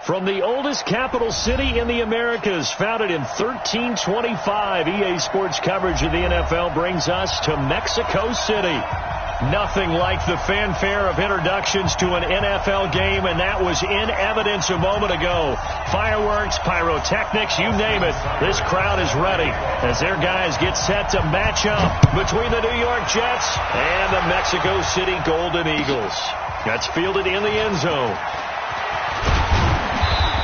From the oldest capital city in the Americas, founded in 1325, EA Sports coverage of the NFL brings us to Mexico City. Nothing like the fanfare of introductions to an NFL game, and that was in evidence a moment ago. Fireworks, pyrotechnics, you name it. This crowd is ready as their guys get set to match up between the New York Jets and the Mexico City Golden Eagles. That's fielded in the end zone.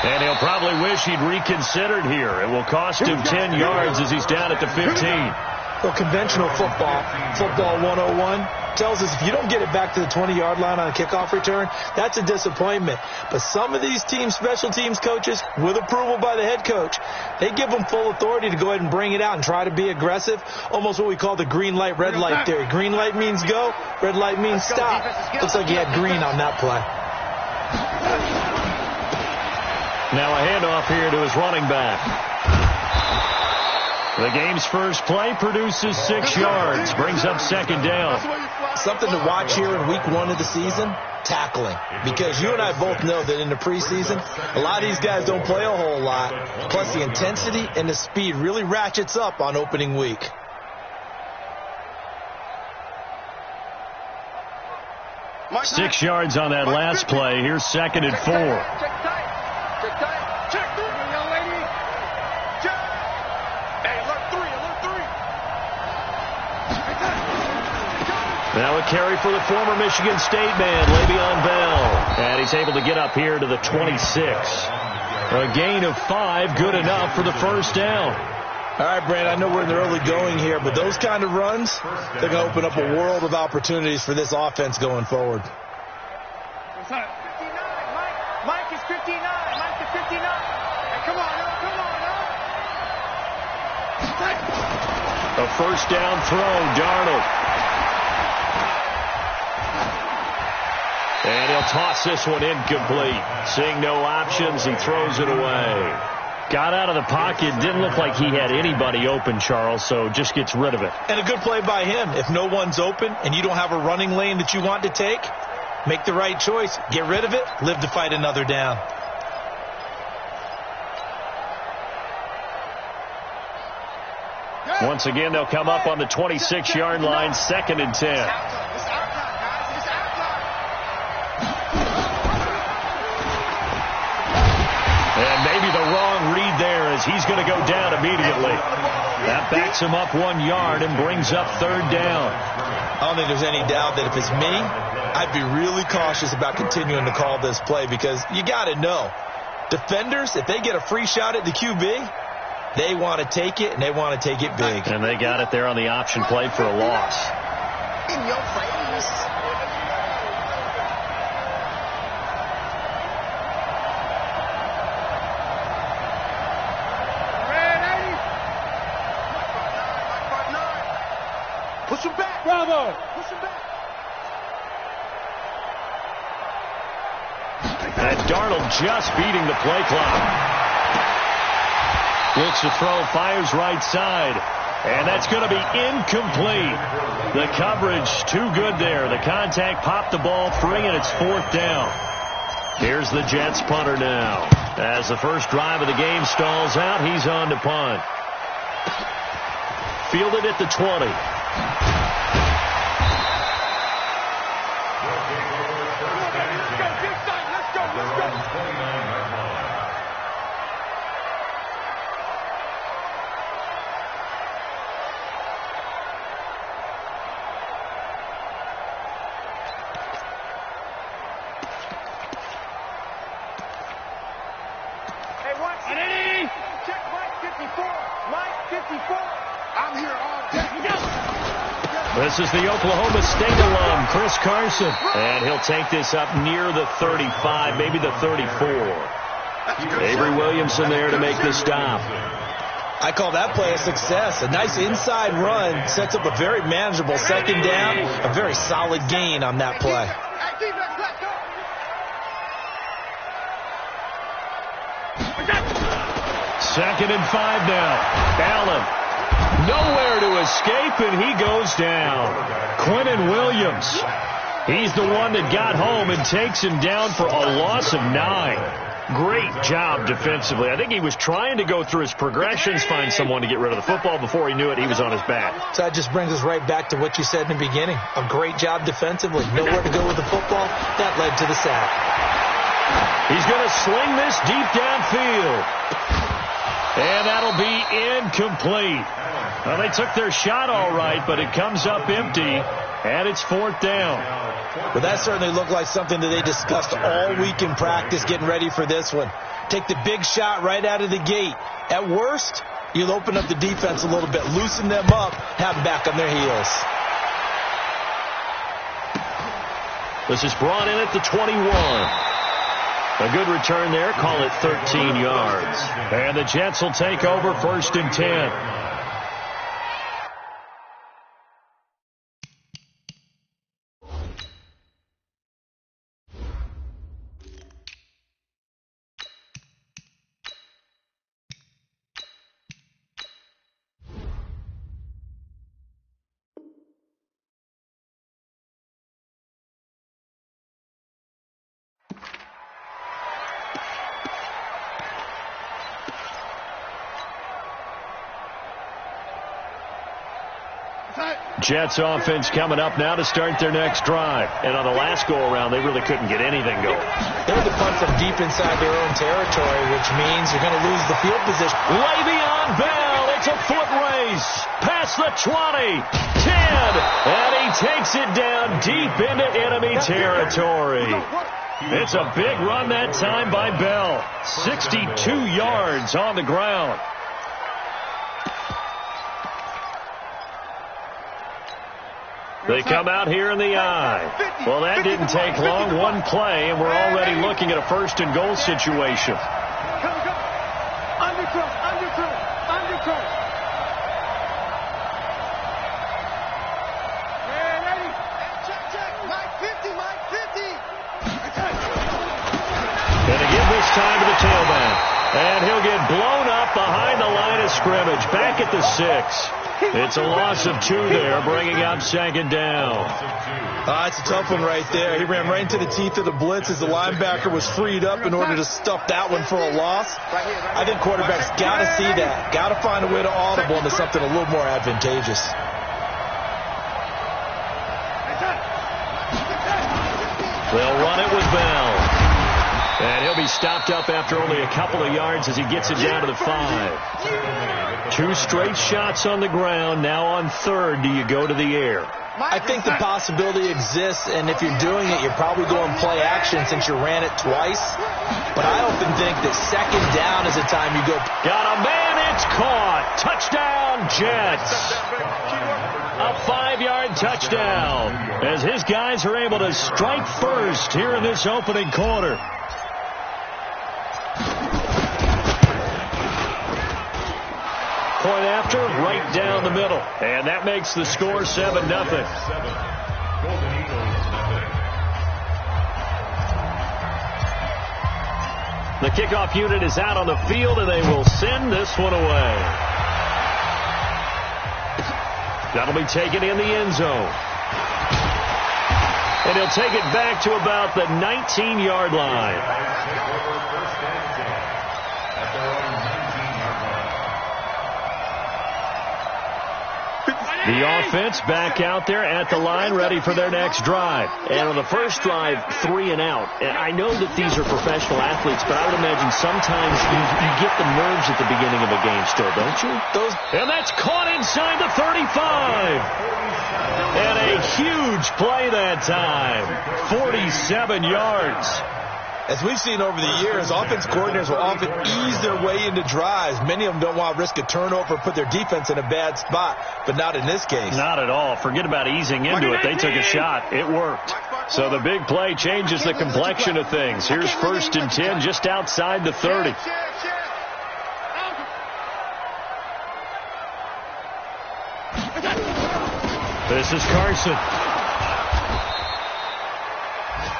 And he'll probably wish he'd reconsidered here. It will cost him 10 yards as he's down at the 15. Well, conventional football 101, tells us if you don't get it back to the 20-yard line on a kickoff return, that's a disappointment. But some of these special teams coaches, with approval by the head coach, they give them full authority to go ahead and bring it out and try to be aggressive, almost what we call the green light, red light theory. Green light means go, red light means stop. Looks like he had green on that play. Now a handoff here to his running back. The game's first play produces 6 yards, brings up second down. Something to watch here in week 1 of the season, tackling. Because you and I both know that in the preseason, a lot of these guys don't play a whole lot. Plus the intensity and the speed really ratchets up on opening week. Six yards on that last play. Here's second and 4. Now a carry for the former Michigan State man, Le'Veon Bell. And he's able to get up here to the 26. A gain of 5, good enough for the first down. All right, Brand, I know we're in the early going here, but those kind of runs, they're going to open up a world of opportunities for this offense going forward. 59, Mike is 59. Mike is 59. Hey, come on, A first down throw, Darnold. And he'll toss this one incomplete. Seeing no options, he throws it away. Got out of the pocket. Didn't look like he had anybody open, Charles, so just gets rid of it. And a good play by him. If no one's open and you don't have a running lane that you want to take, make the right choice. Get rid of it. Live to fight another down. Once again, they'll come up on the 26-yard line, second and 10. And maybe the wrong read there as he's going to go down immediately. That backs him up 1 yard and brings up third down. I don't think there's any doubt that if it's me, I'd be really cautious about continuing to call this play because you got to know, defenders, if they get a free shot at the QB, they want to take it, and they want to take it big. And they got it there on the option play for a loss. In your face. Push him back. Bravo. Push him back. And Darnold just beating the play clock. Looks to throw, fires right side. And that's going to be incomplete. The coverage too good there. The contact popped the ball free, and it's fourth down. Here's the Jets punter now. As the first drive of the game stalls out, he's on to punt. Fielded at the 20. This is the Oklahoma State alum, Chris Carson. And he'll take this up near the 35, maybe the 34. Avery Williamson there to make the stop. I call that play a success. A nice inside run sets up a very manageable second down, a very solid gain on that play. Second and 5 now. Allen. Nowhere to escape, and he goes down. Quinnen Williams. He's the one that got home and takes him down for a loss of 9. Great job defensively. I think he was trying to go through his progressions, find someone to get rid of the football. Before he knew it, he was on his back. So that just brings us right back to what you said in the beginning. A great job defensively. Nowhere to go with the football. That led to the sack. He's going to sling this deep downfield. And that'll be incomplete. Well, they took their shot all right, but it comes up empty, and it's 4th down. Well, that certainly looked like something that they discussed all week in practice getting ready for this one. Take the big shot right out of the gate. At worst, you'll open up the defense a little bit, loosen them up, have them back on their heels. This is brought in at the 21. A good return there. Call it 13 yards. And the Jets will take over 1st and 10. Jets offense coming up now to start their next drive. And on the last go-around, they really couldn't get anything going. They were to punt from deep inside their own territory, which means you're going to lose the field position. Le'Veon Bell, it's a foot race. Past the 20, 10, and he takes it down deep into enemy territory. It's a big run that time by Bell. 62 yards on the ground. They come out here in the eye. Well, that didn't take long. One play, and we're already looking at a 1st and goal situation. Underthrow. Yeah, ready. Check. Mike 50. Gonna give this time to the tailback. And he'll get blown up behind the line of scrimmage. Back at the 6. It's a loss of 2 there, bringing up 2nd down. It's a tough one right there. He ran right into the teeth of the blitz as the linebacker was freed up in order to stuff that one for a loss. I think quarterbacks got to see that. Got to find a way to audible into something a little more advantageous. They'll run it with Bell. And he'll be stopped up after only a couple of yards as he gets it down to the 5. 2 straight shots on the ground. Now on 3rd, do you go to the air? I think the possibility exists, and if you're doing it, you're probably going play action since you ran it twice. But I often think that 2nd down is the time you go. Got a man, it's caught. Touchdown, Jets. A 5-yard touchdown as his guys are able to strike first here in this opening quarter. Point after, right down the middle. And that makes the score 7-0. The kickoff unit is out on the field, and they will send this one away. That'll be taken in the end zone. And he'll take it back to about the 19-yard line. The offense back out there at the line, ready for their next drive. And on the first drive, 3 and out. And I know that these are professional athletes, but I would imagine sometimes you get the nerves at the beginning of a game still, don't you? And that's caught inside the 35. And a huge play that time. 47 yards. As we've seen over the years, offense coordinators will often ease their way into drives. Many of them don't want to risk a turnover or put their defense in a bad spot, but not in this case. Not at all. Forget about easing into it. They took a shot. It worked. So the big play changes the complexion of things. Here's 1st and 10 just outside the 30. This is Carson.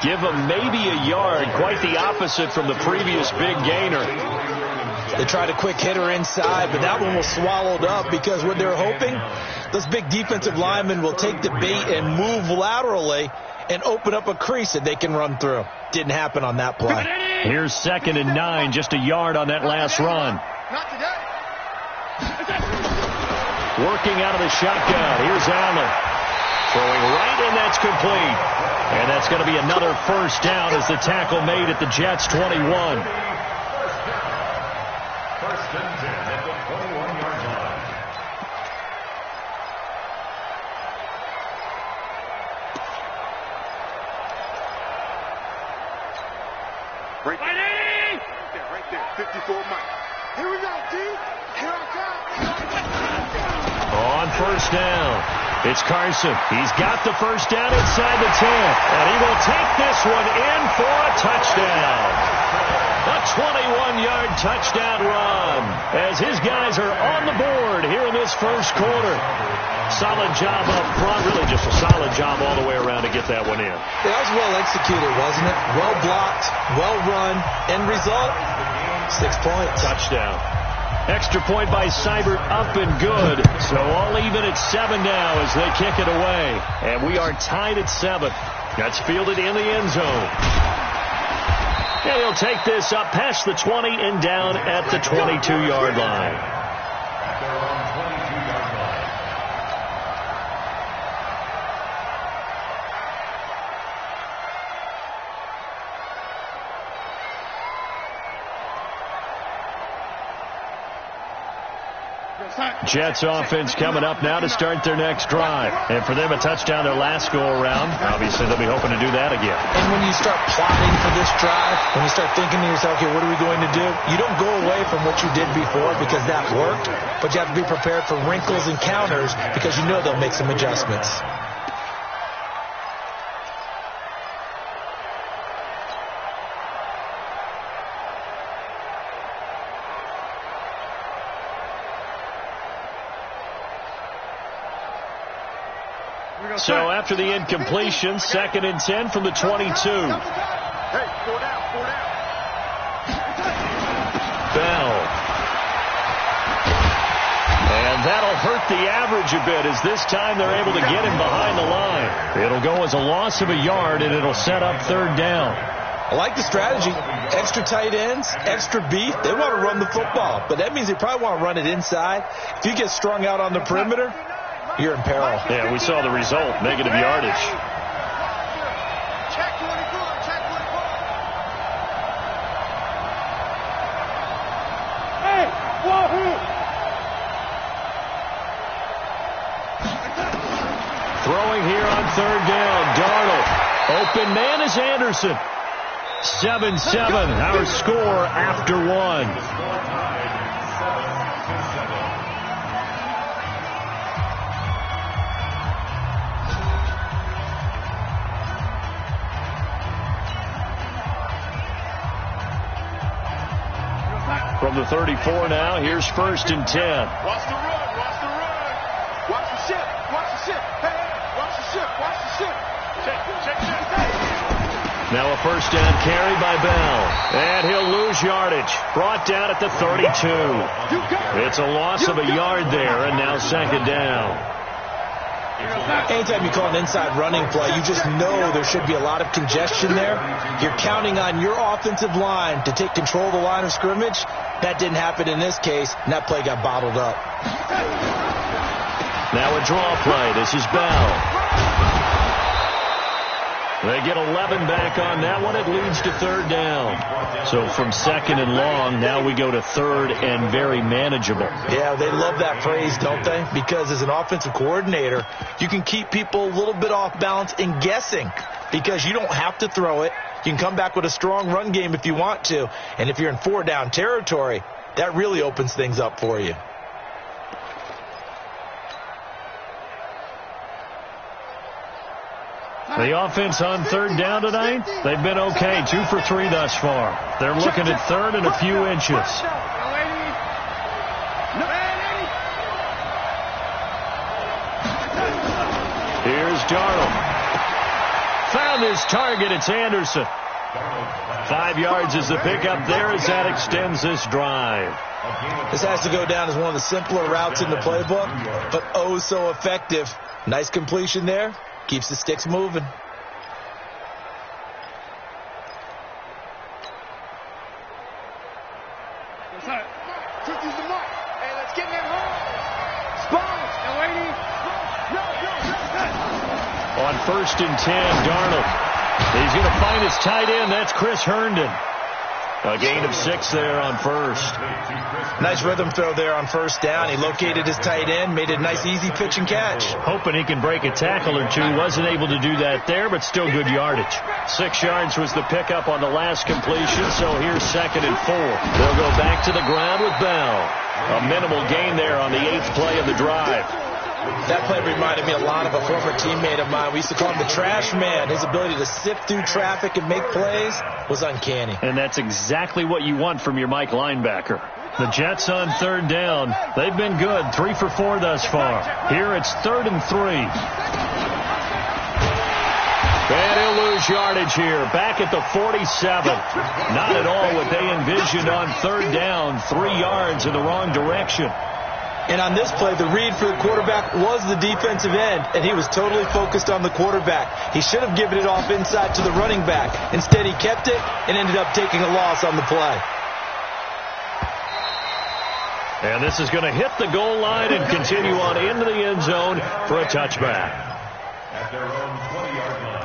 Give him maybe a yard, quite the opposite from the previous big gainer. They tried a quick hitter inside, but that one was swallowed up because what they're hoping, those big defensive linemen will take the bait and move laterally and open up a crease that they can run through. Didn't happen on that play. Here's 2nd and 9, just a yard on that last run. Not today. Working out of the shotgun. Here's Allen. Throwing right, and that's complete. And that's going to be another first down as the tackle made at the Jets' 21. First and 10 at the 21-yard line. Right there. 54 Mike. Here we go, D. Here I come. On first down, it's Carson. He's got the first down inside the 10, and he will take this one in for a touchdown. A 21-yard touchdown run as his guys are on the board here in this first quarter. Solid job up front, really just a solid job all the way around to get that one in. Yeah, that was well executed, wasn't it? Well blocked, well run. End result, 6 points. Touchdown. Extra point by Seibert, up and good. So all even at 7 now as they kick it away. And we are tied at 7. That's fielded in the end zone. And he'll take this up past the 20 and down at the 22-yard line. Jets offense coming up now to start their next drive. And for them, a touchdown their last go-around. Obviously, they'll be hoping to do that again. And when you start plotting for this drive, when you start thinking to yourself, okay, what are we going to do? You don't go away from what you did before because that worked, but you have to be prepared for wrinkles and counters because you know they'll make some adjustments. So after the incompletion, 2nd and 10 from the 22. Hey, 4 down. Bell. And that'll hurt the average a bit as this time they're able to get him behind the line. It'll go as a loss of a yard, and it'll set up 3rd down. I like the strategy. Extra tight ends, extra beef. They want to run the football, but that means they probably want to run it inside. If you get strung out on the perimeter, you're in peril. Yeah, we saw the result, negative yardage. Check 24. Hey, wahoo! Throwing here on 3rd down, Darnold. Open man is Anderson. 7-7, our score after 1. From the 34 now, here's 1st and 10. Watch the run. Watch the ship. Hey, watch the ship. Check. Now a first down carry by Bell. And he'll lose yardage. Brought down at the 32. It's a loss of a yard there, and now 2nd down. Anytime you call an inside running play, you just know there should be a lot of congestion there. You're counting on your offensive line to take control of the line of scrimmage. That didn't happen in this case, and that play got bottled up. Now a draw play. This is Bell. They get 11 back on that one. It leads to 3rd down. So from 2nd and long, now we go to 3rd and very manageable. Yeah, they love that phrase, don't they? Because as an offensive coordinator, you can keep people a little bit off balance and guessing because you don't have to throw it. You can come back with a strong run game if you want to. And if you're in 4-down territory, that really opens things up for you. The offense on 3rd down tonight, they've been okay. 2 for 3 thus far. They're looking at 3rd and a few inches. Here's Darnold. Found his target. It's Anderson. 5 yards is the pickup there as that extends this drive. This has to go down as one of the simpler routes in the playbook, but oh so effective. Nice completion there. Keeps the sticks moving. Hey, let's get in that hole. Spot. And waiting. On 1st and 10, Darnold. He's going to find his tight end. That's Chris Herndon. A gain of 6 there on first. Nice rhythm throw there on 1st down. He located his tight end, made it a nice easy pitch and catch. Hoping he can break a tackle or two. Wasn't able to do that there, but still good yardage. 6 yards was the pickup on the last completion, so here's 2nd and 4. They'll go back to the ground with Bell. A minimal gain there on the 8th play of the drive. That play reminded me a lot of a former teammate of mine. We used to call him the trash man. His ability to sift through traffic and make plays was uncanny. And that's exactly what you want from your Mike linebacker. The Jets on 3rd down. They've been good. 3 for 4 thus far. Here it's 3rd and 3. And he'll lose yardage here. Back at the 47. Not at all what they envisioned on 3rd down. 3 yards in the wrong direction. And on this play, the read for the quarterback was the defensive end, and he was totally focused on the quarterback. He should have given it off inside to the running back. Instead, he kept it and ended up taking a loss on the play. And this is going to hit the goal line and continue on into the end zone for a touchback. At their own 20-yard line.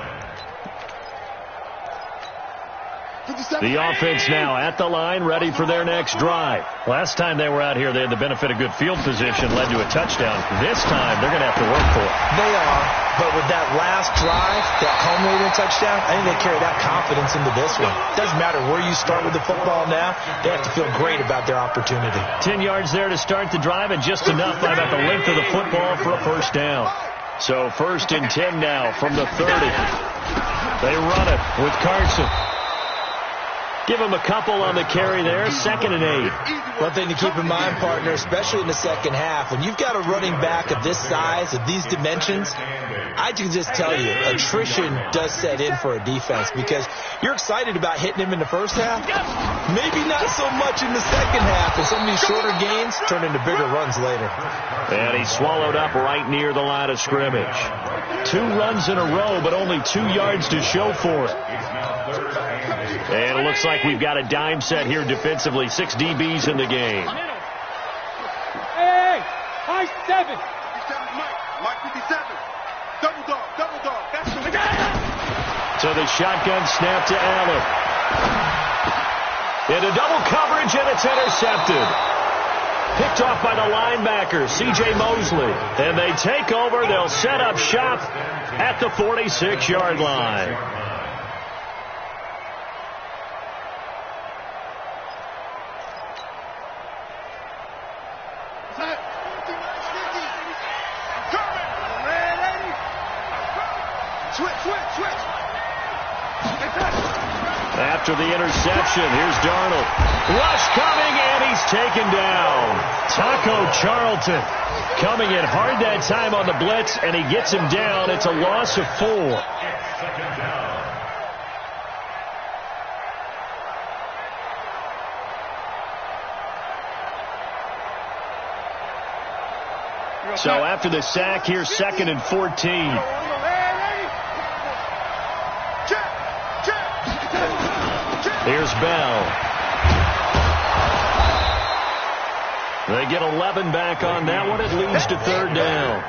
The offense now at the line, ready for their next drive. Last time they were out here, they had the benefit of good field position, led to a touchdown. This time, they're going to have to work for it. They are, but with that last drive, that culminating touchdown, I think they carry that confidence into this one. Doesn't matter where you start with the football now, they have to feel great about their opportunity. 10 yards there to start the drive, and just enough by about the length of the football for a 1st down. So 1st and 10 now from the 30. They run it with Carson. Give him a couple on the carry there. 2nd and 8. One thing to keep in mind, partner, especially in the second half, when you've got a running back of this size, of these dimensions, I can just tell you, attrition does set in for a defense because you're excited about hitting him in the first half. Maybe not so much in the second half, and some of these shorter gains turn into bigger runs later. And he swallowed up right near the line of scrimmage. 2 runs in a row, but only 2 yards to show for it. And it looks like we've got a dime set here defensively. 6 DBs in the game. Hey, high 7. Mike 57. Double dog. That's the So the shotgun snap to Allen. Into double coverage, and it's intercepted. Picked off by the linebacker, C.J. Mosley. And they take over. They'll set up shop at the 46-yard line. After the interception, here's Darnold. Rush coming, and he's taken down. Taco Charlton coming in hard that time on the blitz, and he gets him down. It's a loss of 4. So after the sack, here's 2nd and 14. Here's Bell. They get 11 back on that one. It leads to 3rd down.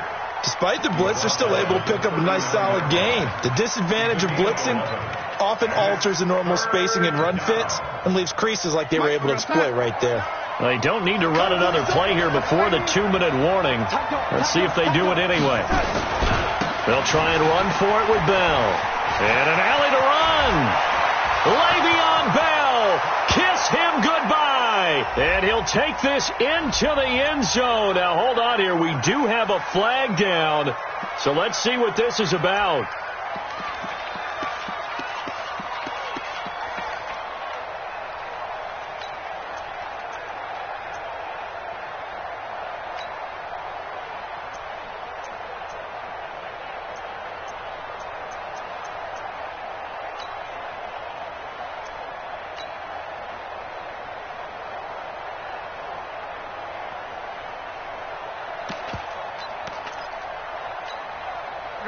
Despite the blitz, they're still able to pick up a nice solid gain. The disadvantage of blitzing often alters the normal spacing and run fits and leaves creases like they were able to exploit right there. They don't need to run another play here before the 2-minute warning. Let's see if they do it anyway. They'll try and run for it with Bell. And an alley to run. Le'Veon Bell, kiss him goodbye. And he'll take this into the end zone. Now, hold on here. We do have a flag down. So let's see what this is about.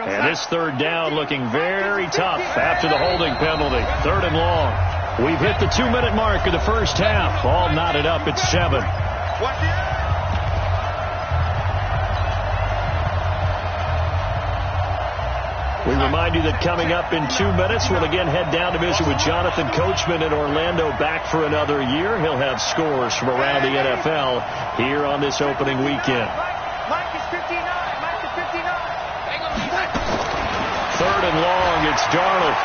And this 3rd down looking very tough after the holding penalty. 3rd and long. We've hit the 2-minute mark of the first half. All knotted up at 7. We remind you that coming up in 2 minutes, we'll again head down to visit with Jonathan Coachman in Orlando, back for another year. He'll have scores from around the NFL here on this opening weekend. Mike is 59. Mike is 59. 3rd and long. It's Darnold.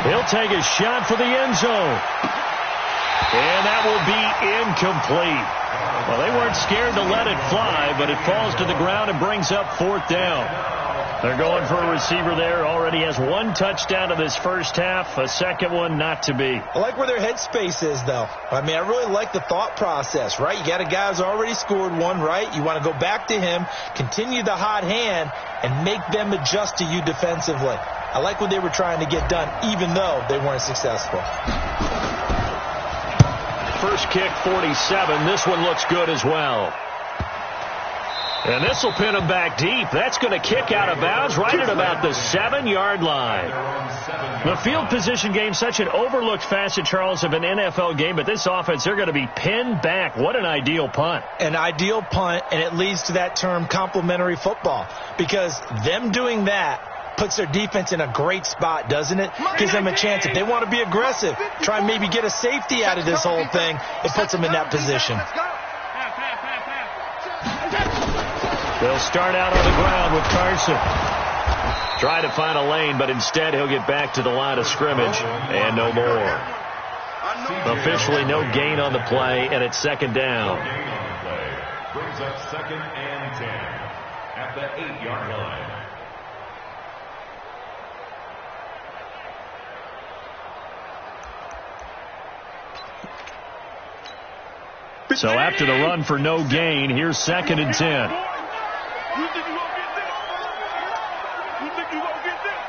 He'll take a shot for the end zone. And that will be incomplete. Well, they weren't scared to let it fly, but it falls to the ground and brings up 4th down. They're going for a receiver there. Already has 1 touchdown in this first half. A second one not to be. I like where their headspace is, though. I mean, I really like the thought process, right? You got a guy who's already scored 1, right? You want to go back to him, continue the hot hand, and make them adjust to you defensively. I like what they were trying to get done, even though they weren't successful. First kick, 47. This one looks good as well. And this will pin him back deep. That's going to kick out of bounds right at about the 7-yard line. The field position game, such an overlooked facet, Charles, of an NFL game, but this offense, they're going to be pinned back. What an ideal punt. An ideal punt, and it leads to that term complementary football, because them doing that puts their defense in a great spot, doesn't it? Gives them a chance. If they want to be aggressive, try and maybe get a safety out of this whole thing, it puts them in that position. They'll start out on the ground with Carson. Try to find a lane, but instead he'll get back to the line of scrimmage and no more. Officially no gain on the play, and it's 2nd down. Brings up 2nd and 10 at the 8-yard line. So after the run for no gain, here's 2nd and 10. You think you gonna get this? You think you gonna get this?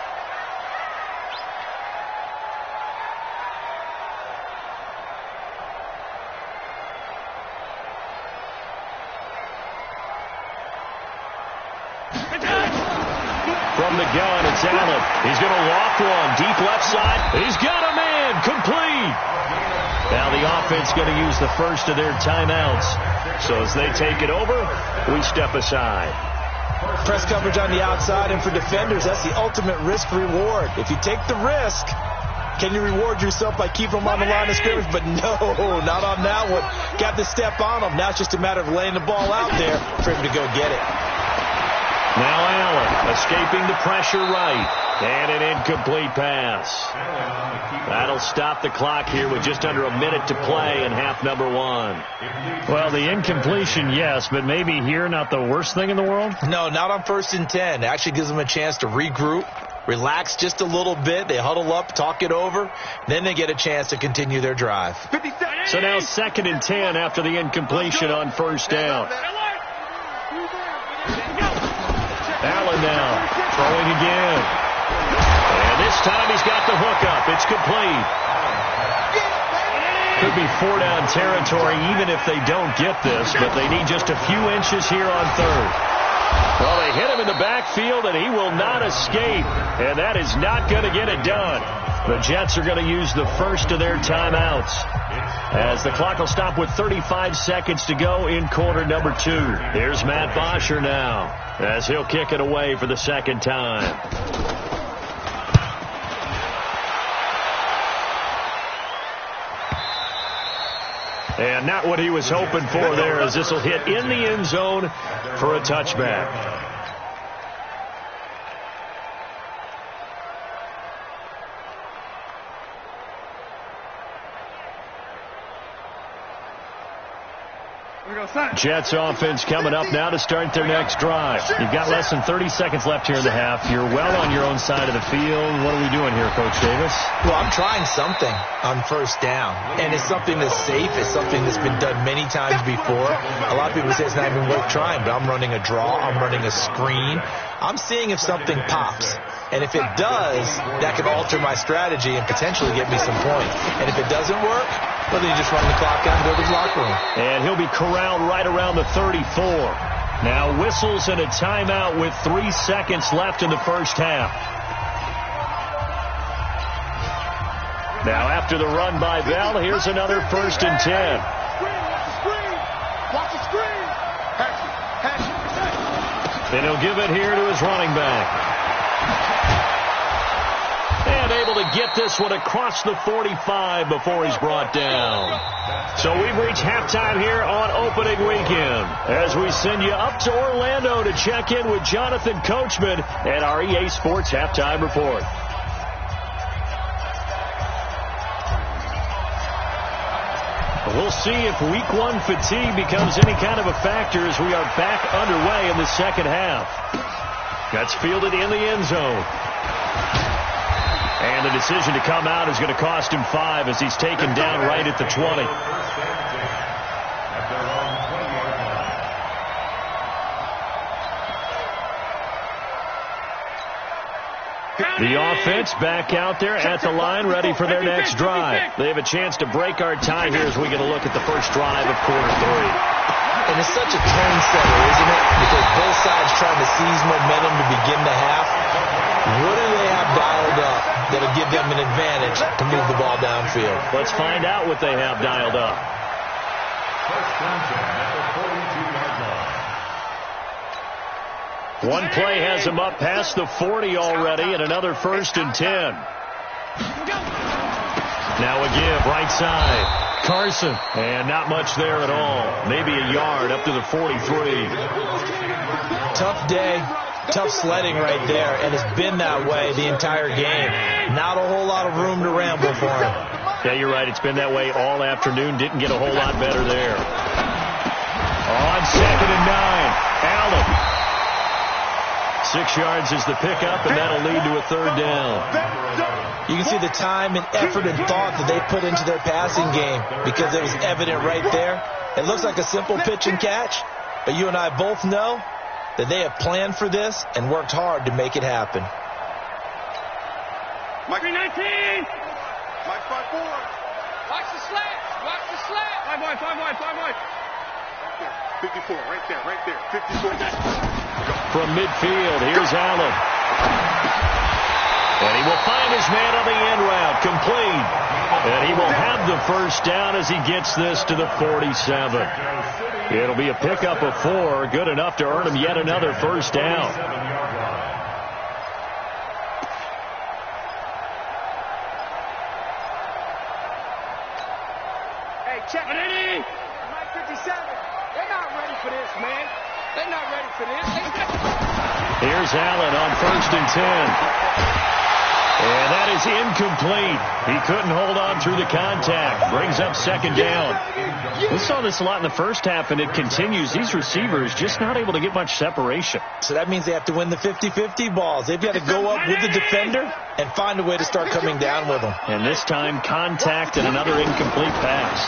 From the gun, it's Allen. He's going to walk one. Deep left side. He's got a man. Complete. Now the offense going to use the first of their timeouts. So as they take it over, we step aside. Press coverage on the outside, and for defenders, that's the ultimate risk-reward. If you take the risk, can you reward yourself by keeping them on the line of scrimmage? But no, not on that one. Got the step on them. Now it's just a matter of laying the ball out there for him to go get it. Now Allen escaping the pressure right. And an incomplete pass. That'll stop the clock here with just under a minute to play in half number 1. Well, the incompletion, yes, but maybe here not the worst thing in the world? No, not on 1st and 10. It actually gives them a chance to regroup, relax just a little bit. They huddle up, talk it over. Then they get a chance to continue their drive. So now 2nd and 10 after the incompletion on 1st down. Allen now throwing again. And this time he's got the hook up. It's complete. Could be 4-down territory even if they don't get this, but they need just a few inches here on 3rd. Well, they hit him in the backfield, and he will not escape. And that is not going to get it done. The Jets are going to use the first of their timeouts, as the clock will stop with 35 seconds to go in quarter number 2. Here's Matt Bosher now, as he'll kick it away for the 2nd time. And not what he was hoping for there, as this will hit in the end zone for a touchback. Jets offense coming up now to start their next drive. You've got less than 30 seconds left here in the half. You're well on your own side of the field. What are we doing here, Coach Davis? Well, I'm trying something on 1st down, and it's something that's safe. It's something that's been done many times before. A lot of people say it's not even worth trying, but I'm running a draw. I'm running a screen. I'm seeing if something pops. And if it does, that could alter my strategy and potentially get me some points. And if it doesn't work, well, then you just run the clock out and go to the locker room. And he'll be corralled right around the 34. Now whistles and a timeout with 3 seconds left in the first half. Now after the run by Bell, here's another 1st and 10. Watch the screen. And he'll give it here to his running back. And able to get this one across the 45 before he's brought down. So we've reached halftime here on opening weekend as we send you up to Orlando to check in with Jonathan Coachman and our EA Sports Halftime Report. We'll see if week 1 fatigue becomes any kind of a factor as we are back underway in the second half. That's fielded in the end zone. And the decision to come out is going to cost him 5 as he's taken down right at the 20. The offense back out there at the line, ready for their next drive. They have a chance to break our tie here as we get a look at the first drive of quarter 3. And it's such a tone setter, isn't it? Because both sides trying to seize momentum to begin the half. What do they have dialed up that'll give them an advantage to move the ball downfield? Let's find out what they have dialed up. First down at the 42-yard line. One play has him up past the 40 already, and another 1st and 10. Now a give, right side. Carson, and not much there at all. Maybe a yard up to the 43. Tough day, tough sledding right there, and it's been that way the entire game. Not a whole lot of room to ramble for him. Yeah, you're right. It's been that way all afternoon. Didn't get a whole lot better there. On 2nd and 9, Allen. 6 yards is the pickup, and that'll lead to a 3rd down. You can see the time and effort and thought that they put into their passing game because it was evident right there. It looks like a simple pitch and catch, but you and I both know that they have planned for this and worked hard to make it happen. Mike 19. Mike 5-4. Watch the slant. Watch the slant. 5 wide. 54, right there. 54. From midfield, here's Allen. And he will find his man on the end route, complete. And he will have the 1st down as he gets this to the 47. It'll be a pickup of 4, good enough to earn him yet another 1st down. Hey, check it. Mike 57. They're not ready for this, man. They're not ready for this. Here's Allen on 1st and 10. And that is incomplete. He couldn't hold on through the contact. Brings up 2nd down. We saw this a lot in the first half, and it continues. These receivers just not able to get much separation. So that means they have to win the 50-50 balls. They've got to go up with the defender and find a way to start coming down with them. And this time, contact and another incomplete pass.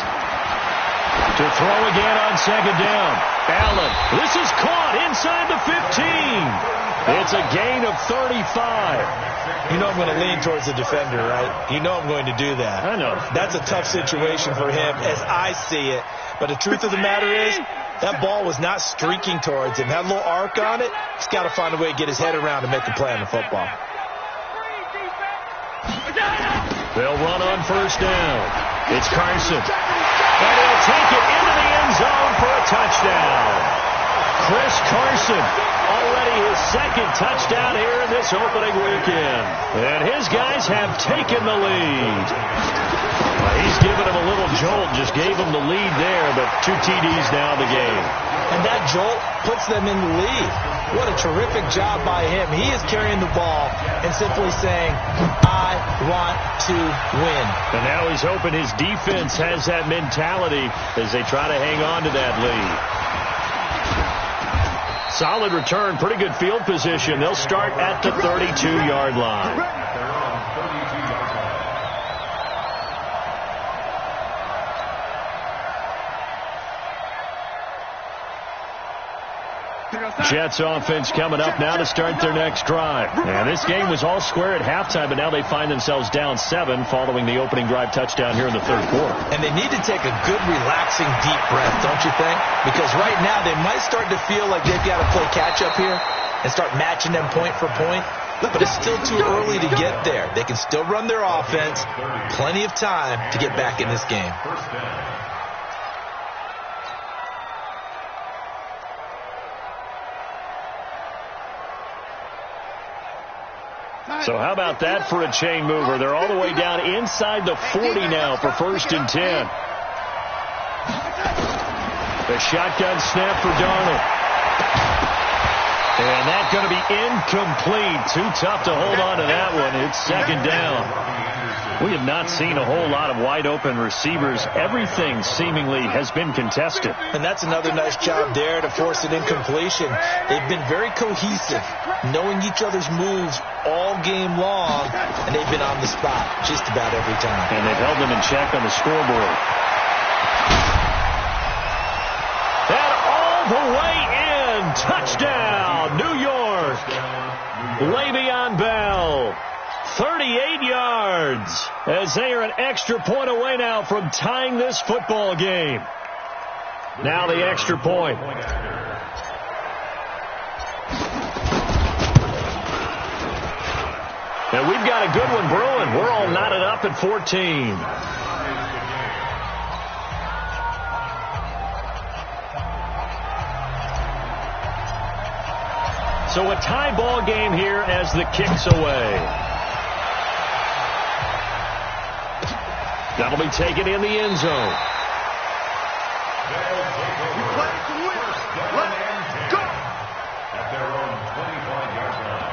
To throw again on 2nd down. Allen, this is caught inside the 15. It's a gain of 35. You know I'm going to lean towards the defender, right? You know I'm going to do that. I know. That's a tough situation for him as I see it. But the truth of the matter is, that ball was not streaking towards him. Had a little arc on it. He's got to find a way to get his head around and make a play on the football. They'll run on 1st down. It's Carson. And he'll take it into the end zone for a touchdown. Chris Carson, already his 2nd touchdown here in this opening weekend. And his guys have taken the lead. He's given him a little jolt, just gave him the lead there, but 2 TDs now in the game. And that jolt puts them in the lead. What a terrific job by him. He is carrying the ball and simply saying, I want to win. And now he's hoping his defense has that mentality as they try to hang on to that lead. Solid return, pretty good field position. They'll start at the 32-yard line. Jets offense coming up now to start their next drive. And this game was all square at halftime, but now they find themselves down 7 following the opening drive touchdown here in the 3rd quarter. And they need to take a good, relaxing, deep breath, don't you think? Because right now they might start to feel like they've got to play catch-up here and start matching them point for point. But it's still too early to get there. They can still run their offense. Plenty of time to get back in this game. So how about that for a chain mover? They're all the way down inside the 40 now for 1st and 10. The shotgun snap for Darnold. And that's going to be incomplete. Too tough to hold on to that one. It's 2nd down. We have not seen a whole lot of wide-open receivers. Everything seemingly has been contested. And that's another nice job there to force an incompletion. They've been very cohesive, knowing each other's moves all game long, and they've been on the spot just about every time. And they've held them in check on the scoreboard. And all the way in. Touchdown, New York. Le'Veon Bell. 38 yards as they are an extra point away now from tying this football game. Now the extra point. And we've got a good one brewing. We're all knotted up at 14. So a tie ball game here as the kick's away. That'll be taken in the end zone. At their own 25-yard line.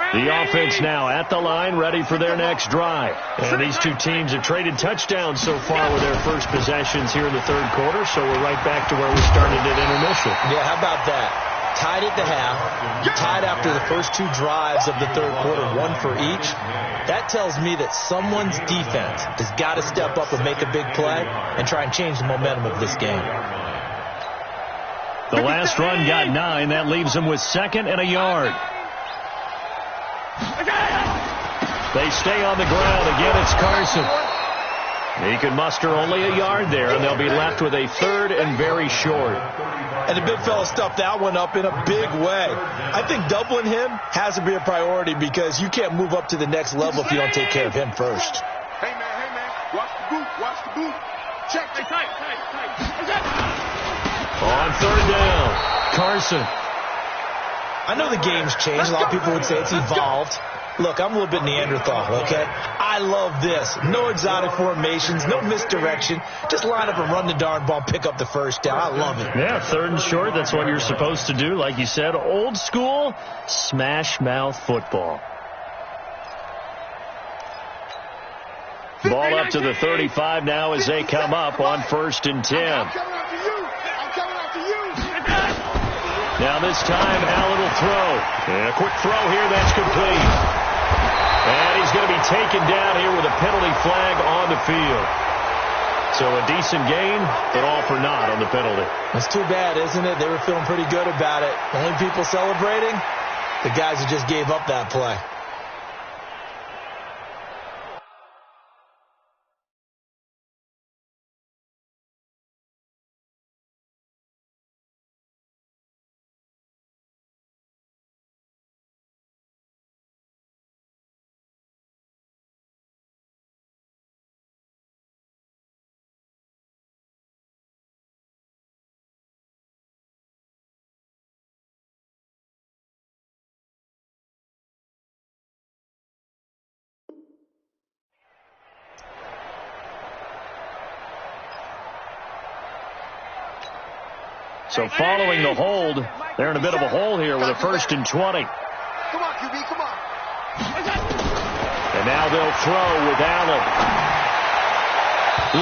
The offense now at the line, ready for their next drive. And these two teams have traded touchdowns so far with their first possessions here in the 3rd quarter, so we're right back to where we started at intermission. Yeah, how about that? Tied at the half, tied after the first 2 drives of the 3rd quarter, 1 for each. That tells me that someone's defense has got to step up and make a big play and try and change the momentum of this game. The last run got 9. That leaves them with 2nd and a yard. They stay on the ground. Again, it's Carson. He can muster only a yard there, and they'll be left with a 3rd and very short. And the big fella stuffed that one up in a big way. I think doubling him has to be a priority because you can't move up to the next level if you don't take care of him first. Hey, man, watch the boot, watch the boot. Check, tight. On 3rd down, Carson. I know the game's changed. A lot of people would say it's evolved. Look, I'm a little bit Neanderthal, okay? I love this. No exotic formations, no misdirection. Just line up and run the darn ball, pick up the 1st down. I love it. Yeah, 3rd and short. That's what you're supposed to do. Like you said, old school smash mouth football. Ball up to the 35 now as they come up on 1st and 10. I'm coming after you. Now this time, Allen will throw. And a quick throw here, that's complete. And he's going to be taken down here with a penalty flag on the field. So a decent gain, but all for naught on the penalty. It's too bad, isn't it? They were feeling pretty good about it. Only people celebrating, the guys who just gave up that play. So following the hold, they're in a bit of a hole here with a 1st and 20. Come on, QB, come on. And now they'll throw with Allen.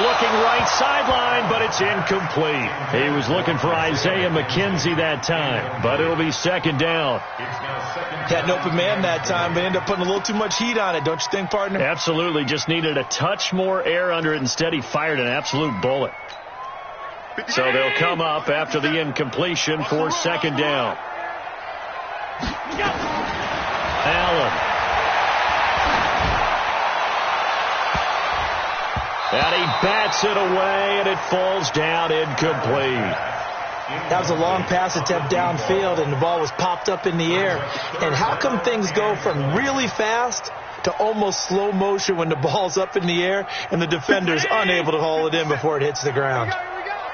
Looking right sideline, but it's incomplete. He was looking for Isaiah McKenzie that time, but it'll be 2nd down. Had an open man that time, but ended up putting a little too much heat on it, don't you think, partner? Absolutely. Just needed a touch more air under it. Instead, he fired an absolute bullet. So they'll come up after the incompletion for 2nd down. Allen. And he bats it away, and it falls down incomplete. That was a long pass attempt downfield, and the ball was popped up in the air. And how come things go from really fast to almost slow motion when the ball's up in the air and the defender's unable to haul it in before it hits the ground?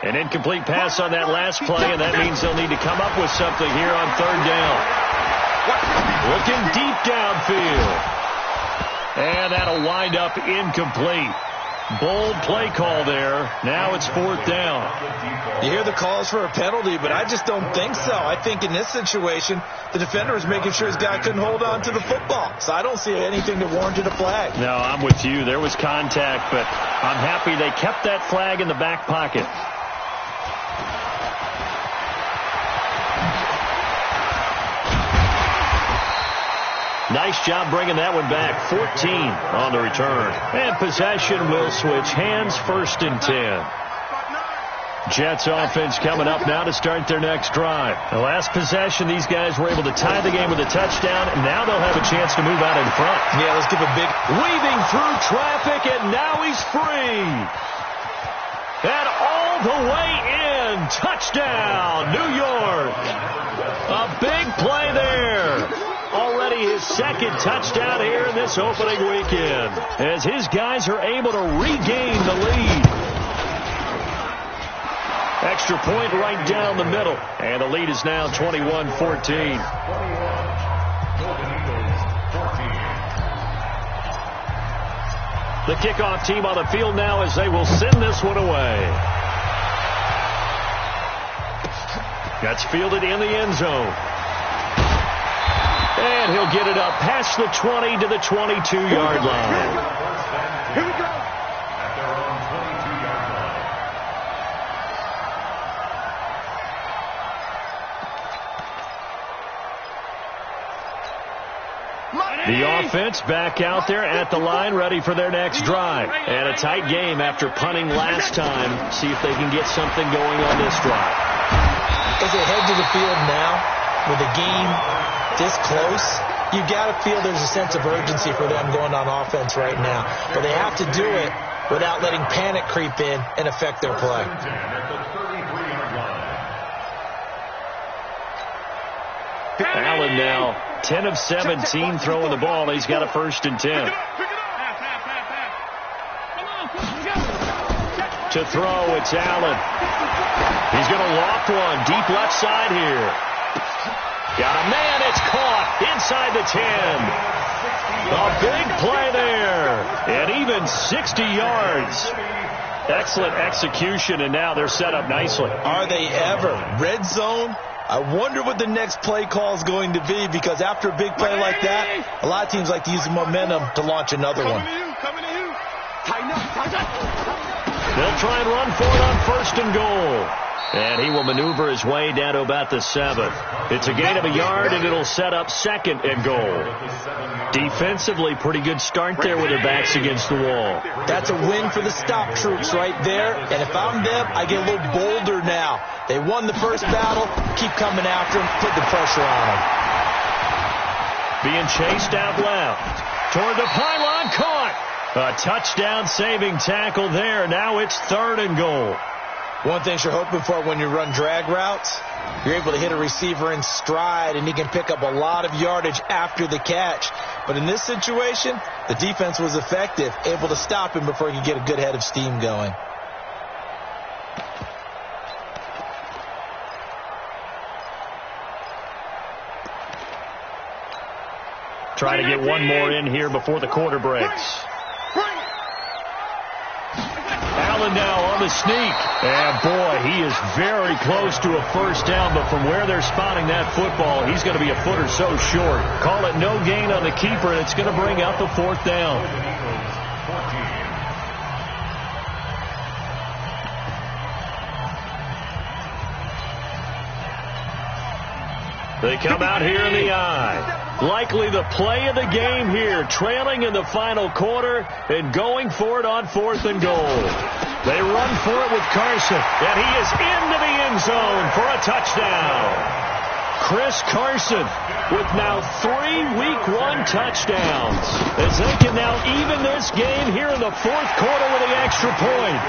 An incomplete pass on that last play, and that means they'll need to come up with something here on third down. Looking deep downfield. And that'll wind up incomplete. Bold play call there. Now it's fourth down. You hear the calls for a penalty, but I just don't think so. I think in this situation, the defender was making sure his guy couldn't hold on to the football. So I don't see anything that warranted a flag. No, I'm with you. There was contact, but I'm happy they kept that flag in the back pocket. Nice job bringing that one back. 14 on the return. And possession will switch hands, 1st and 10. Jets offense coming up now to start their next drive. The last possession, these guys were able to tie the game with a touchdown, and now they'll have a chance to move out in front. Yeah, let's give a big... Weaving through traffic, and now he's free. And all the way in. Touchdown, New York. A big play there. Already his second touchdown here in this opening weekend, as his guys are able to regain the lead. Extra point right down the middle, and the lead is now 21-14. The kickoff team on the field now as they will send this one away. That's fielded in the end zone. And he'll get it up past the 20 to the 22-yard line. Here we go. At their own 22-yard line. The offense back out there at the line, ready for their next drive. And a tight game after punting last time. See if they can get something going on this drive. As they head to the field now, with the game this close, you got to feel there's a sense of urgency for them going on offense right now. But they have to do it without letting panic creep in and affect their play. Allen now 10 of 17 throwing the ball. He's got a 1st and 10. To throw, it's Allen. He's going to loft one deep left side here. Got a man, it's caught inside the 10. A big play there, and even 60 yards. Excellent execution, and now they're set up nicely. Are they ever? Red zone? I wonder what the next play call is going to be, because after a big play like that, a lot of teams like to use the momentum to launch another one. Coming to you. Tighten up. They'll try and run for it on 1st and goal. And he will maneuver his way down to about the 7. It's a gain of a yard, and it'll set up 2nd and goal. Defensively, pretty good start there with their backs against the wall. That's a win for the stop troops right there. And if I'm them, I get a little bolder now. They won the first battle. Keep coming after them. Put the pressure on them. Being chased out left. Toward the pylon, caught. A touchdown-saving tackle there. Now it's 3rd and goal. One thing you're hoping for when you run drag routes, you're able to hit a receiver in stride, and he can pick up a lot of yardage after the catch. But in this situation, the defense was effective, able to stop him before he could get a good head of steam going. Try to get one more in here before the quarter breaks. Allen now on the sneak. And boy, he is very close to a 1st down, but from where they're spotting that football, he's going to be a foot or so short. Call it no gain on the keeper, and it's going to bring up a 4th down. They come out here in the eye. Likely the play of the game here, trailing in the final quarter and going for it on 4th and goal. They run for it with Carson, and he is into the end zone for a touchdown. Chris Carson with now 3 Week 1 touchdowns, as they can now even this game here in the fourth quarter with the extra point.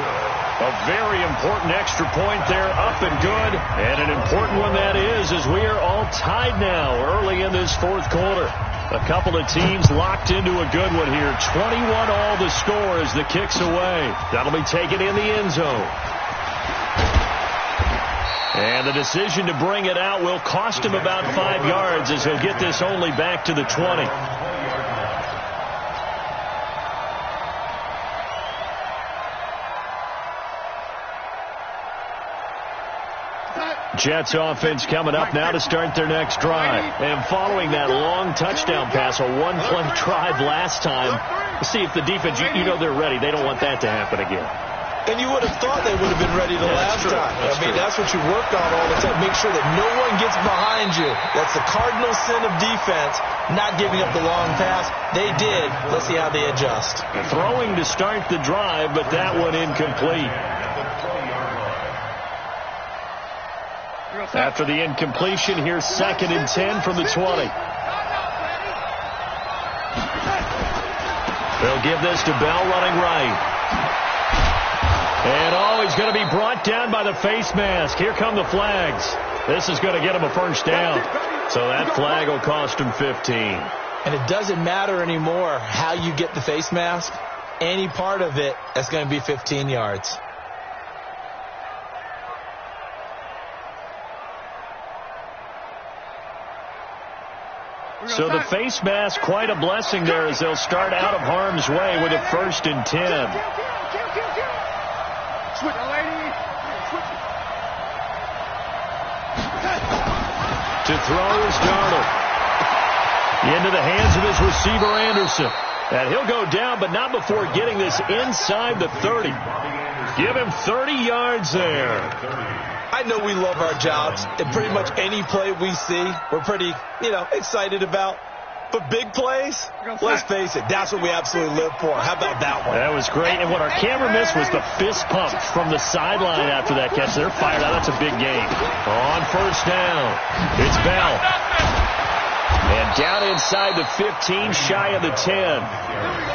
A very important extra point there, up and good, and an important one that is, as we are all tied now early in this fourth quarter. A couple of teams locked into a good one here. 21 all the score as the kick's away. That'll be taken in the end zone. And the decision to bring it out will cost him about 5 yards, as he'll get this only back to the 20. Jets offense coming up now to start their next drive. And following that long touchdown pass, a one-play drive last time, see if the defense, you know they're ready. They don't want that to happen again. And you would have thought they would have been ready the last time. I mean, that's what you worked on all the time. Make sure that no one gets behind you. That's the cardinal sin of defense, not giving up the long pass. They did. Let's see how they adjust. Throwing to start the drive, but that one incomplete. After the incompletion, here's 2nd and 10 from the 20. They'll give this to Bell running right. And, he's going to be brought down by the face mask. Here come the flags. This is going to get him a first down. So that flag will cost him 15. And it doesn't matter anymore how you get the face mask. Any part of it, that's going to be 15 yards. So the face mask, quite a blessing there, as they'll start out of harm's way with a 1st and 10. To throw is Darnold. Into the hands of his receiver, Anderson. And he'll go down, but not before getting this inside the 30. Give him 30 yards there. I know we love our jobs, and pretty much any play we see, we're pretty, excited about. But big plays, let's face it, that's what we absolutely live for. How about that one? That was great. And what our camera missed was the fist pump from the sideline after that catch. They're fired out. That's a big game. On 1st down, it's Bell. And down inside the 15, shy of the 10.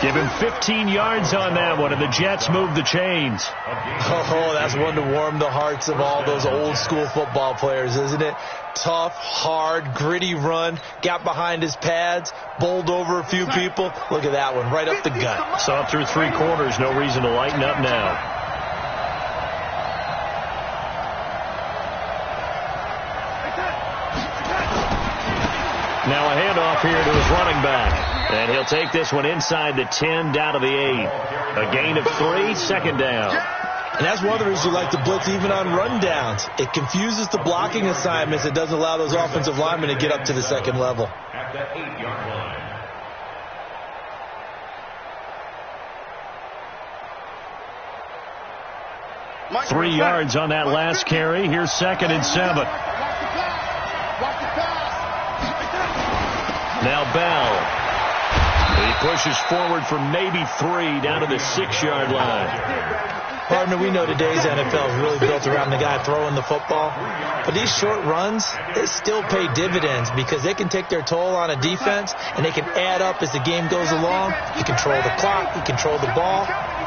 Give him 15 yards on that one, and the Jets move the chains. Oh, that's one to warm the hearts of all those old school football players, isn't it? Tough, hard, gritty run. Got behind his pads, bowled over a few people. Look at that one, right up the gut. Saw it through 3 quarters. No reason to lighten up now. Now a handoff here to his running back. And he'll take this one inside the 10, down to the 8. A gain of 3, 2nd down. And that's one of the reasons you like to blitz even on rundowns. It confuses the blocking assignments. It doesn't allow those offensive linemen to get up to the 2nd level. At the 8-yard line. 3 yards on that last carry. Here's 2nd and 7. Now Bell. He pushes forward for maybe 3 down to the 6-yard line. Partner, we know today's NFL is really built around the guy throwing the football. But these short runs, they still pay dividends because they can take their toll on a defense and they can add up as the game goes along. You control the clock, you control the ball,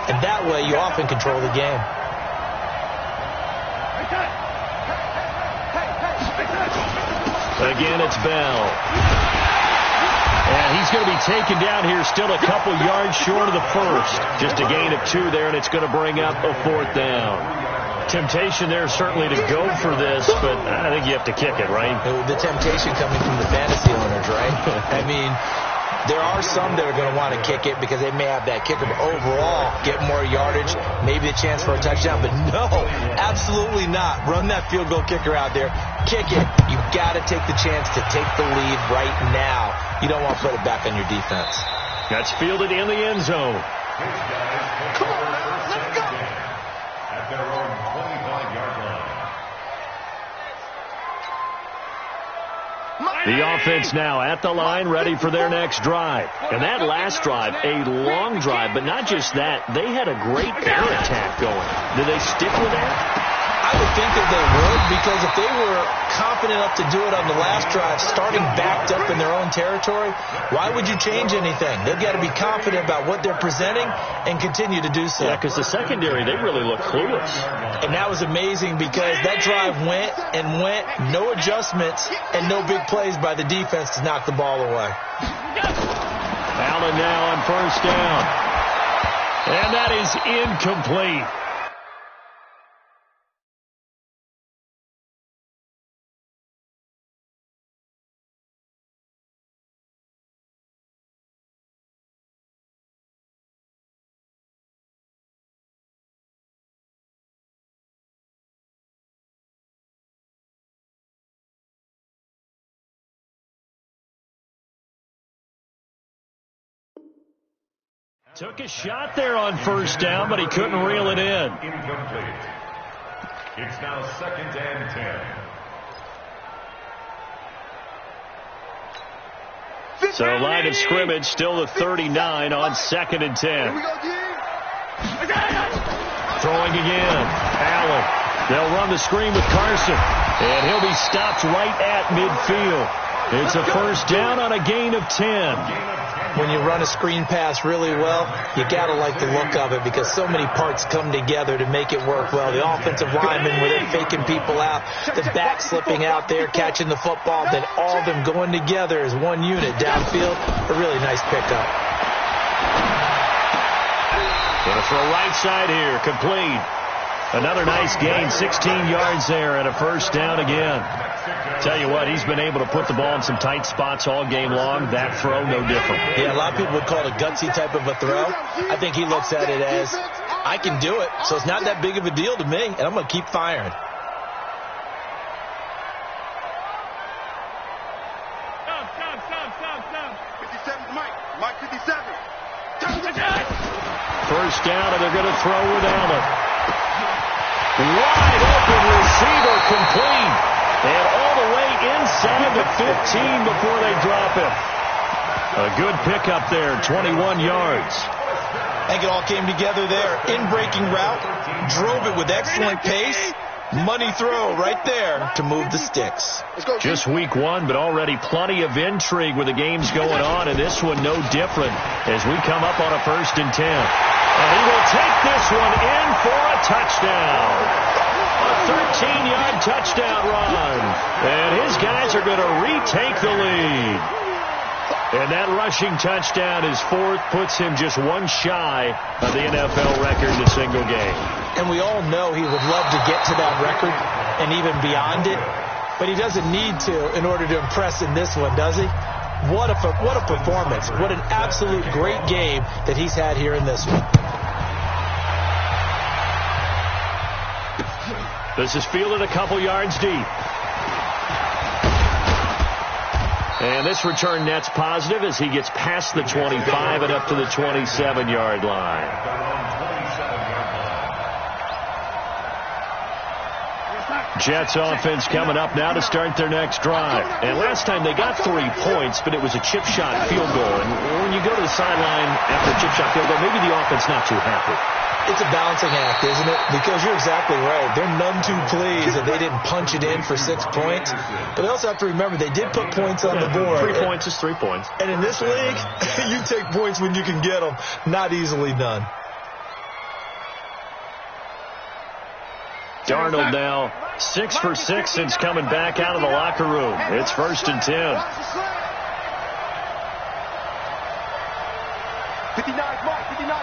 and that way you often control the game. Again, it's Bell. And he's going to be taken down here still a couple yards short of the 1st. Just a gain of 2 there, and it's going to bring up a 4th down. Temptation there certainly to go for this, but I think you have to kick it, right? The temptation coming from the fantasy owners, right? I mean, there are some that are going to want to kick it because they may have that kicker, but overall get more yardage, maybe a chance for a touchdown. But no, absolutely not. Run that field goal kicker out there. Kick it. You got to take the chance to take the lead right now. You don't want to put it back on your defense. That's fielded in the end zone. Come on, let's go. At their own 25-yard line. The offense now at the line, ready for their next drive. And that last drive, a long drive, but not just that. They had a great air attack going. Do they stick with that? I would think that they would, because if they were confident enough to do it on the last drive, starting backed up in their own territory, why would you change anything? They've got to be confident about what they're presenting and continue to do so. Yeah, because the secondary, they really look clueless. And that was amazing because that drive went and went, no adjustments and no big plays by the defense to knock the ball away. Allen now on first down. And that is incomplete. Took a shot there on first down, but he couldn't reel it in. Incomplete. It's now 2nd and 10. So line of scrimmage still the 39 on 2nd and 10. Throwing again. Allen. They'll run the screen with Carson. And he'll be stopped right at midfield. It's a first down on a gain of 10. When you run a screen pass really well, you got to like the look of it because so many parts come together to make it work well. The offensive linemen, where they're faking people out, the back slipping out there, catching the football, then all of them going together as one unit downfield. A really nice pickup. Going to throw right side here, complete. Another nice gain, 16 yards there and a first down again. Tell you what, he's been able to put the ball in some tight spots all game long. That throw, no different. Yeah, a lot of people would call it a gutsy type of a throw. I think he looks at it as, I can do it, so it's not that big of a deal to me, and I'm going to keep firing. Stop. 57, Mike 57. First down, and they're going to throw with Allen. Wide open receiver, complete. And all the way inside the 15 before they drop it. A good pickup there, 21 yards. I think it all came together there. In-breaking route, drove it with excellent pace. Money throw right there to move the sticks. Just week one, but already plenty of intrigue with the games going on, and this one no different as we come up on a 1st and 10. And he will take this one in for a touchdown. A 13-yard touchdown run. And his guys are going to retake the lead. And that rushing touchdown is 4th, puts him just one shy of the NFL record in a single game. And we all know he would love to get to that record and even beyond it, but he doesn't need to in order to impress in this one, does he? What a performance. What an absolute great game that he's had here in this one. This is fielded a couple yards deep. And this return net's positive as he gets past the 25 and up to the 27-yard line. Jets offense coming up now to start their next drive. And last time they got 3 points, but it was a chip shot field goal. And when you go to the sideline after a chip shot field goal, maybe the offense not too happy. It's a balancing act, isn't it? Because you're exactly right. They're none too pleased that they didn't punch it in for 6 points. But they also have to remember they did put points on the board. 3 points is 3 points. And in this league, you take points when you can get them. Not easily done. Darnold now 6 for 6 since coming back out of the locker room. It's 1st and 10. 59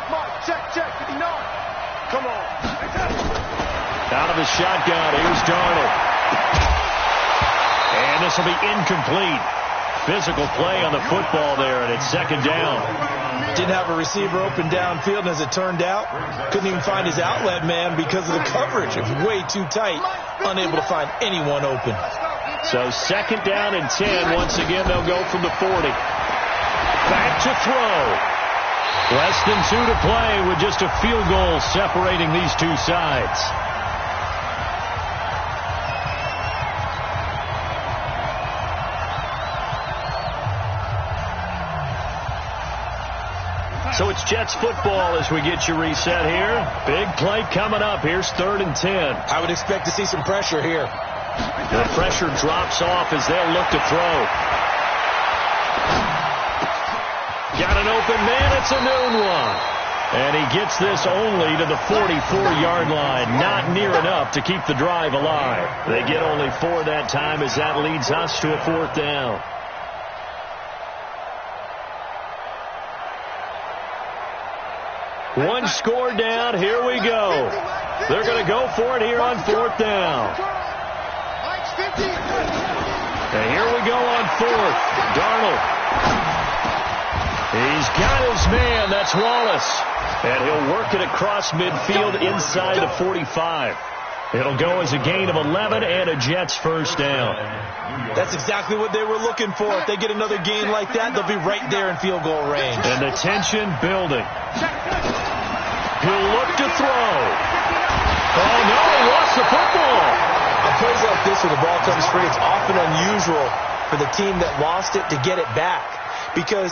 Mike, check, 59. Come on. Out of his shotgun, here's Darnold. And this will be incomplete. Physical play on the football there, and it's 2nd down. Didn't have a receiver open downfield, and as it turned out, couldn't even find his outlet man because of the coverage. It was way too tight, unable to find anyone open. So 2nd down and 10. Once again, they'll go from the 40. Back to throw. Less than 2 to play with just a field goal separating these two sides. So it's Jets football as we get you reset here. Big play coming up. Here's 3rd and 10. I would expect to see some pressure here. The pressure drops off as they'll look to throw. Got an open man. It's a noon one. And he gets this only to the 44-yard line. Not near enough to keep the drive alive. They get only 4 that time as that leads us to a 4th down. One score down. Here we go. They're going to go for it here on 4th down. And here we go on 4th. Darnold. He's got his man. That's Wallace. And he'll work it across midfield inside the 45. It'll go as a gain of 11 and a Jets first down. That's exactly what they were looking for. If they get another gain like that, they'll be right there in field goal range. And the tension building. He'll look to throw. Oh, no, he lost the football. On plays like this where the ball comes free, it's often unusual for the team that lost it to get it back. Because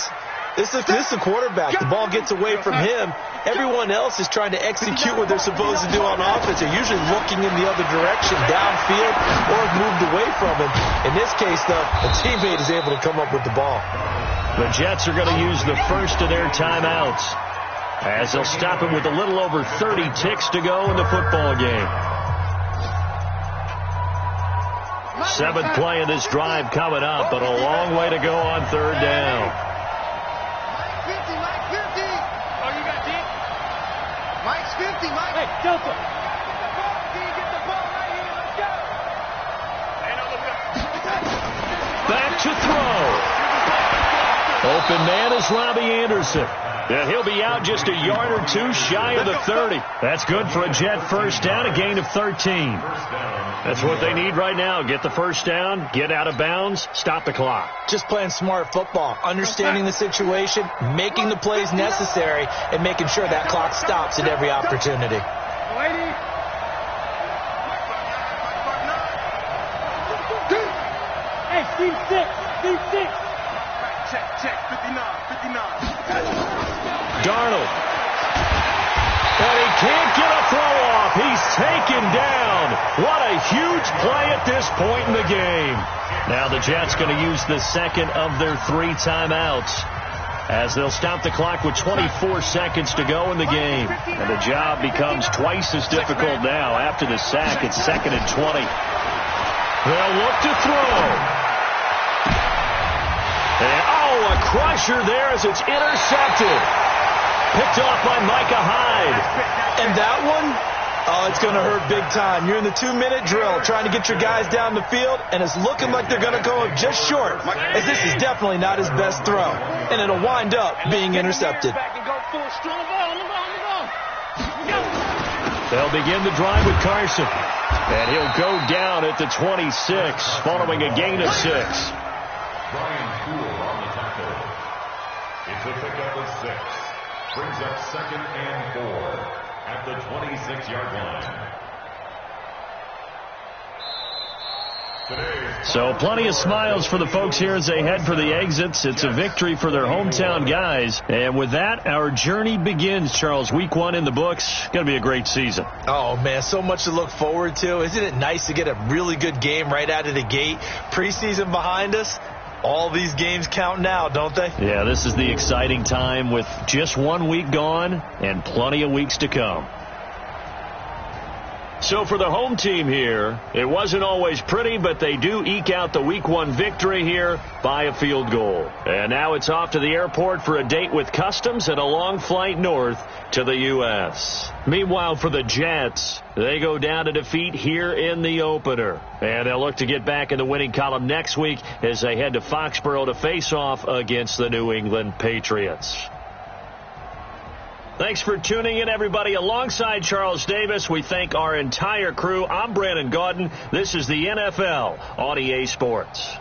this is a quarterback. The ball gets away from him. Everyone else is trying to execute what they're supposed to do on offense. They're usually looking in the other direction, downfield, or have moved away from him. In this case, though, a teammate is able to come up with the ball. The Jets are going to use the first of their timeouts, as they'll stop it with a little over 30 ticks to go in the football game. 7th play of this drive coming up, but a long way to go on 3rd down. Mike's 50, Mike. Hey, Delta. Get the ball right here. Let's go. Back to throw. Open man is Robbie Anderson. And he'll be out just a yard or 2 shy of the 30. That's good for a Jet first down, a gain of 13. That's what they need right now. Get the first down, get out of bounds, stop the clock. Just playing smart football, understanding the situation, making the plays necessary, and making sure that clock stops at every opportunity. Hey, Steve 6. Check, 59. Darnold. And he can't get a throw off. He's taken down. What a huge play at this point in the game. Now the Jets going to use the second of their 3 timeouts, as they'll stop the clock with 24 seconds to go in the game. And the job becomes twice as difficult now after the sack. It's 2nd and 20. They'll look to throw. And, a crusher there as it's intercepted. Picked off by Micah Hyde. And that one, it's going to hurt big time. You're in the 2-minute drill trying to get your guys down the field, and it's looking like they're going to go just short, as this is definitely not his best throw. And it'll wind up being intercepted. They'll begin the drive with Carson. And he'll go down at the 26, following a gain of 6. Brian Poole on the tackle. It's a pickup of 6. Brings up 2nd and 4 at the 26-yard line. So plenty of smiles for the folks here as they head for the exits. It's a victory for their hometown guys. And with that, our journey begins, Charles. Week 1 in the books. Going to be a great season. Oh, man, so much to look forward to. Isn't it nice to get a really good game right out of the gate? Preseason behind us. All these games count now, don't they? Yeah, this is the exciting time with just 1 week gone and plenty of weeks to come. So for the home team here, it wasn't always pretty, but they do eke out the Week 1 victory here by a field goal. And now it's off to the airport for a date with Customs and a long flight north to the U.S. Meanwhile, for the Jets, they go down to defeat here in the opener. And they'll look to get back in the winning column next week as they head to Foxborough to face off against the New England Patriots. Thanks for tuning in, everybody. Alongside Charles Davis, we thank our entire crew. I'm Brandon Gaudin. This is the NFL on EA Sports.